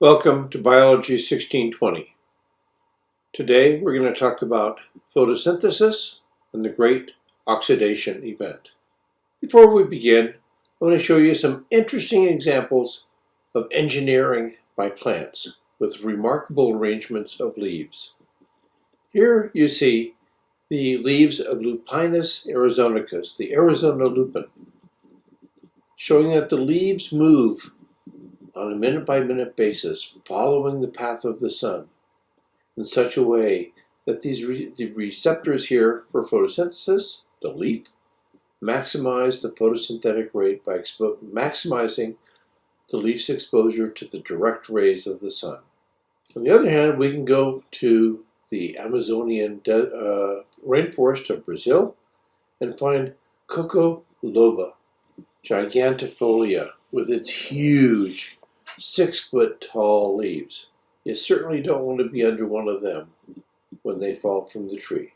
Welcome to Biology 1620. Today we're going to talk about photosynthesis and the great oxidation event. Before we begin, I want to show you some interesting examples of engineering by plants with remarkable arrangements of leaves. Here you see the leaves of Lupinus Arizonicus, the Arizona lupin, showing that the leaves move on a minute-by-minute basis, following the path of the sun in such a way that the receptors here for photosynthesis, the leaf, maximize the photosynthetic rate by maximizing the leaf's exposure to the direct rays of the sun. On the other hand, we can go to the Amazonian rainforest of Brazil and find Coco loba gigantifolia with its huge 6-foot-tall leaves. You certainly don't want to be under one of them when they fall from the tree.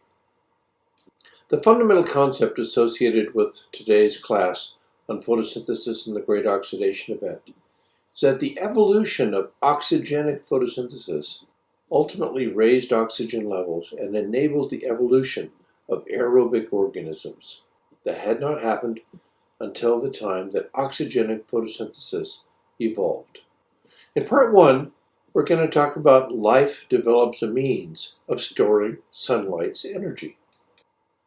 The fundamental concept associated with today's class on photosynthesis and the great oxidation event is that the evolution of oxygenic photosynthesis ultimately raised oxygen levels and enabled the evolution of aerobic organisms. That had not happened until the time that oxygenic photosynthesis evolved. In part 1, we're going to talk about life develops a means of storing sunlight's energy.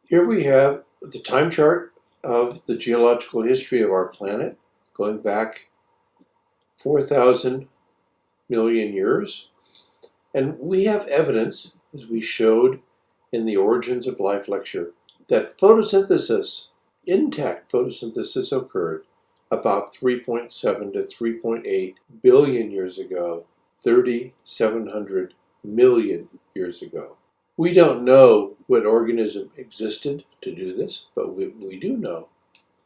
Here we have the time chart of the geological history of our planet, going back 4,000 million years. And we have evidence, as we showed in the Origins of Life lecture, that photosynthesis, intact photosynthesis, occurred about 3.7 to 3.8 billion years ago, 3,700 million years ago. We don't know what organism existed to do this, but what we do know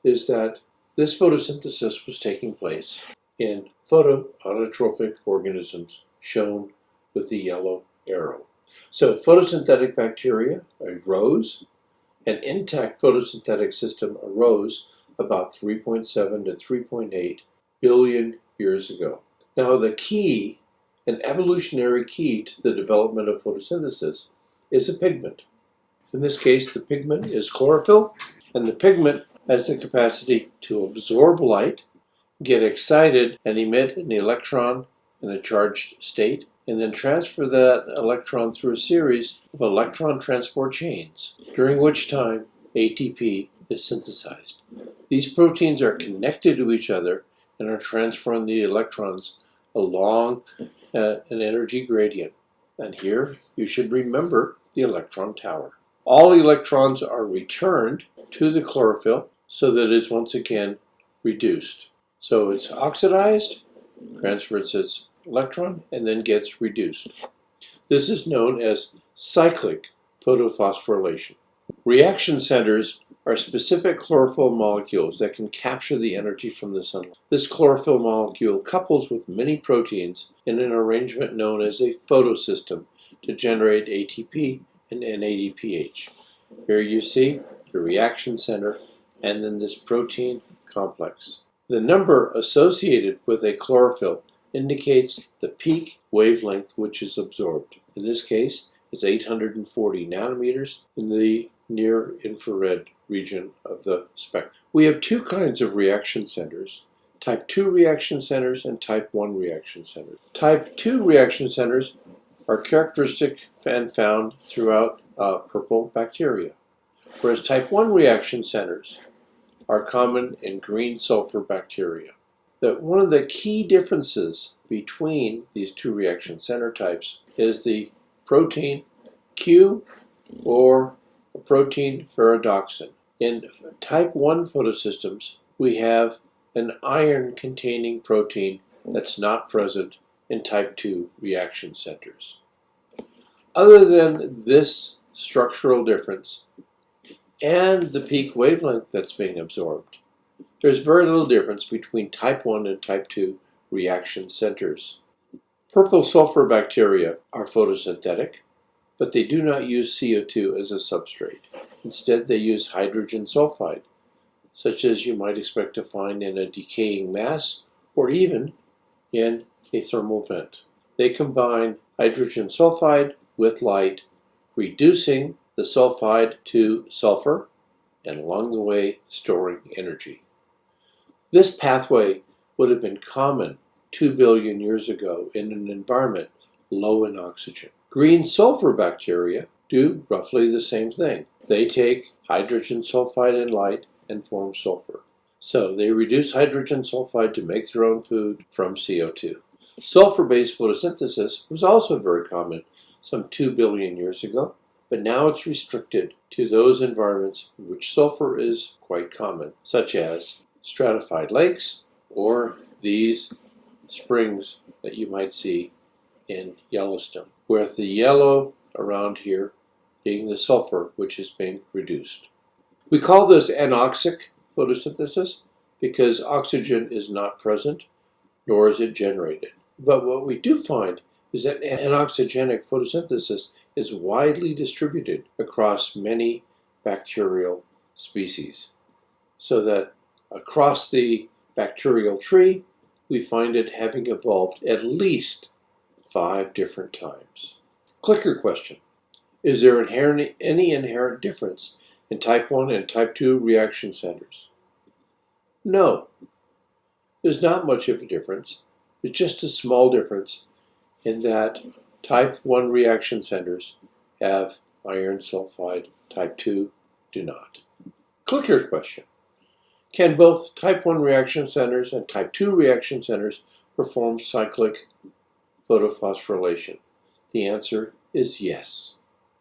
is that this photosynthesis was taking place in photoautotrophic organisms shown with the yellow arrow. So photosynthetic bacteria arose, an intact photosynthetic system arose about 3.7 to 3.8 billion years ago. Now the key, an evolutionary key to the development of photosynthesis is a pigment. In this case, the pigment is chlorophyll, and the pigment has the capacity to absorb light, get excited, and emit an electron in a charged state, and then transfer that electron through a series of electron transport chains, during which time ATP is synthesized. These proteins are connected to each other and are transferring the electrons along an energy gradient. And here you should remember the electron tower. All electrons are returned to the chlorophyll so that it is once again reduced. So it's oxidized, transfers its electron, and then gets reduced. This is known as cyclic photophosphorylation. Reaction centers are specific chlorophyll molecules that can capture the energy from the sunlight. This chlorophyll molecule couples with many proteins in an arrangement known as a photosystem to generate ATP and NADPH. Here you see the reaction center and then this protein complex. The number associated with a chlorophyll indicates the peak wavelength which is absorbed. In this case, it's 840 nanometers in the near infrared region of the spectrum. We have two kinds of reaction centers, type 2 reaction centers and type 1 reaction centers. Type 2 reaction centers are characteristic and found throughout purple bacteria, whereas type 1 reaction centers are common in green sulfur bacteria. One of the key differences between these two reaction center types is the protein Q or protein ferredoxin. In type 1 photosystems, we have an iron-containing protein that's not present in type 2 reaction centers. Other than this structural difference and the peak wavelength that's being absorbed, there's very little difference between type 1 and type 2 reaction centers. Purple sulfur bacteria are photosynthetic, but they do not use CO2 as a substrate. Instead, they use hydrogen sulfide, such as you might expect to find in a decaying mass or even in a thermal vent. They combine hydrogen sulfide with light, reducing the sulfide to sulfur, and along the way storing energy. This pathway would have been common 2 billion years ago in an environment low in oxygen. Green sulfur bacteria do roughly the same thing. They take hydrogen sulfide and light and form sulfur. So they reduce hydrogen sulfide to make their own food from CO2. Sulfur-based photosynthesis was also very common some 2 billion years ago, but now it's restricted to those environments in which sulfur is quite common, such as stratified lakes or these springs that you might see in Yellowstone, with the yellow around here being the sulfur which is being reduced. We call this anoxic photosynthesis because oxygen is not present, nor is it generated. But what we do find is that anoxygenic photosynthesis is widely distributed across many bacterial species, so that across the bacterial tree, we find it having evolved at least 5 different times. Clicker question. Is there any inherent difference in type 1 and type 2 reaction centers? No. There's not much of a difference. It's just a small difference in that type 1 reaction centers have iron sulfide, type 2 do not. Clicker question. Can both type 1 reaction centers and type 2 reaction centers perform cyclic photophosphorylation? The answer is yes.